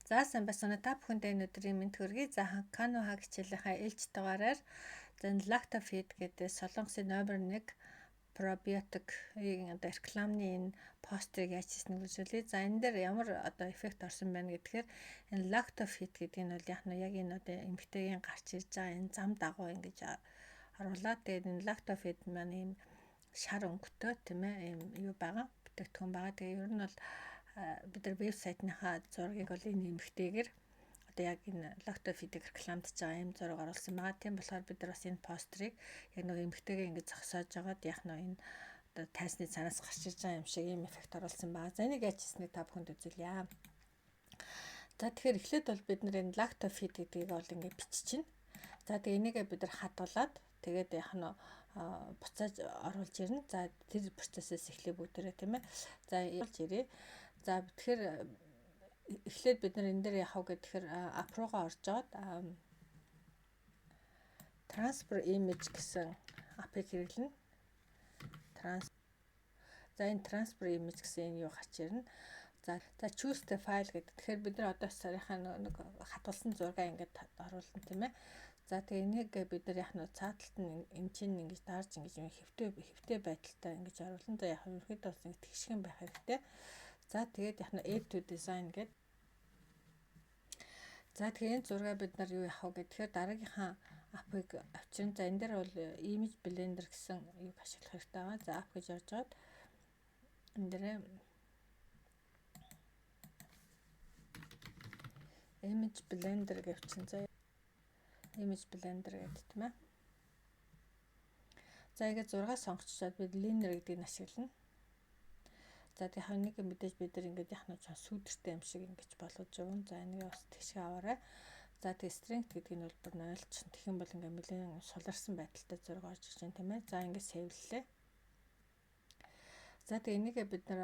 За сайн байна. Та бүхэндээ өнөөдрийн мэнд хүргэе. За Kano хаг хичээлийнхаа ээлж дугаараар lactofeed гэдэг Солонгосын номер 1 пробиотикийн рекламны энэ постерыг яаж хийснэг үзүүлье. За энэ дээр ямар эффект орсон байна гэдгээр энэ lactofeed гэдэг нь бол яг энэ эмэгтэйгийн гарч ирж байгаа энэ зам дагуу ингэж оруулаад тэгээд энэ lactofeed маань ийм шар өнгөтэй тийм ээ ийм юу байгаа бүтээгдэхүүн байгаа. Тэгээд ер нь бол бид нар вебсайтныхаа зургийг бол энэ эмэгтэйгээр яг энэ lactofeed-ийг рекламдж байгаа юм зураг оруулсан байгаа. Тийм болохоор бид нар бас энэ постерыг яг нэг эмэгтэйгээ ингэж зогсоож байгаад яг энэ тайсны цаанаас гарч ирж байгаа юм шиг ийм эффект оруулсан байгаа. За энийг яаж хийснийг та бүхэнд үзүүлье. За тэгэхээр эхлээд бол бид нар энэ lactofeed гэдгийг бол ингэ биччихнэ. За тэгээ энийгээ бид нар хадгалаад тэгээд яг нь буцааж оруулж ирнэ. За тэр процессээс эхлэе бүгдээрээ тийм ээ. За явуулж ирээ. За тэгэхээр эхлээд бид нар энэ дээр яах вэ гэхээр app руугаа орж жоод transfer image гэсэн app-ыг хэрэглэнэ. За энэ transfer image гэсэн энэ юу гарч ирнэ. За choose the file гэдэг. Тэгэхээр бид нар одоо сарынхаа нэг хадгалсан зургаа ингээд оруулна тийм ээ. За тэгээ энийг бид нар яг нь цааталт нь энэ чинь ингэж даарж ингэж хэвтэй байдалтай ингэж оруулна. За яг ерөөхдөө бас ингэ тэгшгэн байх хэрэгтэй. За тэгээд яг нь add to design гэдэг. За тэгээ энэ зургаа бид нар юу яах вэ гэхээр дараагийнхаа app-ыг авчирна. За энэ дээр бол image blender гэсэн юг ашиглах хэрэгтэй байгаа. За app гэж орж гаад энэ дээр image blender гэвчин. За image blender гэдэг тийм ээ. За ингээд зураг сонгочоод бид linear гэдгийг ашиглана. За тэгээ нэг мэдээж бид нар ингээд яг нь сүйдэртэй юм шиг ингэж болгож өгөн. За энийг бас тэгшээ аваарай. За тэгээ strength гэдэг нь бол бүр 0 ч тэгэх юм бол ингээд нэлээд суларсан байдалтай зураг орж ирж байна тийм ээ. За ингээд сэвлэлээ. За тэгээ энийгээ бид нар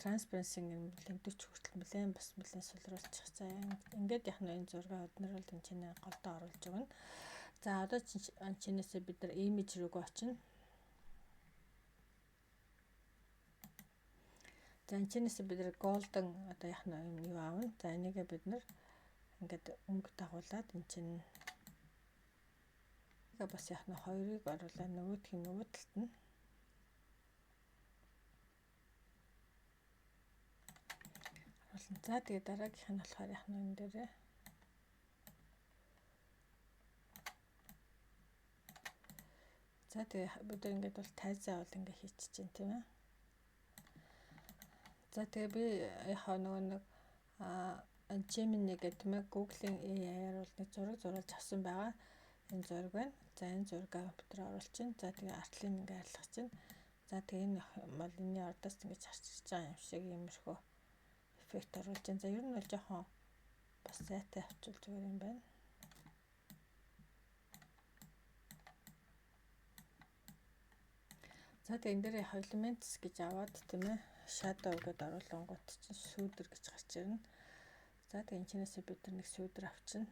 transparency нэлээд 40 хүртэл нэлээд бас нэлээд сулруулчих. За ингээд яг нь энэ зургаа өднөр бол энэ чинь голдоо оруулж өгнө. За одоо чинээсээ бид нар image рүүгээ очино. За энэчнээс бид нар golden одоо яг нь юм юу аавна. За энийгээ бид нар ингээд өнгө дагуулад энэ чинь бас яг нь хоёрыг оруулаад нөгөөдхийн нөгөө талд нь оруулна. За тэгээ дараагийнх нь болохоор яг нь энэ дээрээ за тэгээ бид ингээд бол тайзаа бол ингээд хийчих чинь тийм ээ. За тэгээ би яг нөгөө нэг Gemini гэдэг юм Google-ийн AI-аар бол нэг зураг зурулж авсан байгаа. Энэ зураг байна. За энэ зургаа компьютер оруулж чинь. За тэгээ артлын ингээ арилгах чинь. За тэгээ энэ бол энэний ордоос ингэж харж ирж байгаа юм шиг иймэрхүү эффект оруулж чинь. За ер нь бол жоохон бас сайтай авчвал зүгээр юм байна. За тэгээ энэ дээр elements гэж аваад тийм ээ. Shadow гэдээ оруулангууд чинь сүүдэр гэж гарч ирнэ. За тэгээ энэ чинээсээ бид нэг сүүдэр авчина.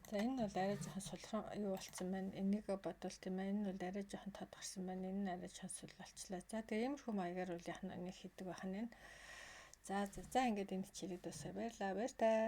За энэ бол арай жоохон сулран юу болцсон байна. Энийг бодвол тийм ээ. Энэ бол арай жоохон тод гарсан байна. Энэ нь арай жоохон сул болчлаа. За тэгээ иймэрхүү маягаар бол яг нэг хийдэг байх нь. За ингээд энэ хичээлийг дуусгая. Баярлалаа. Баяртай.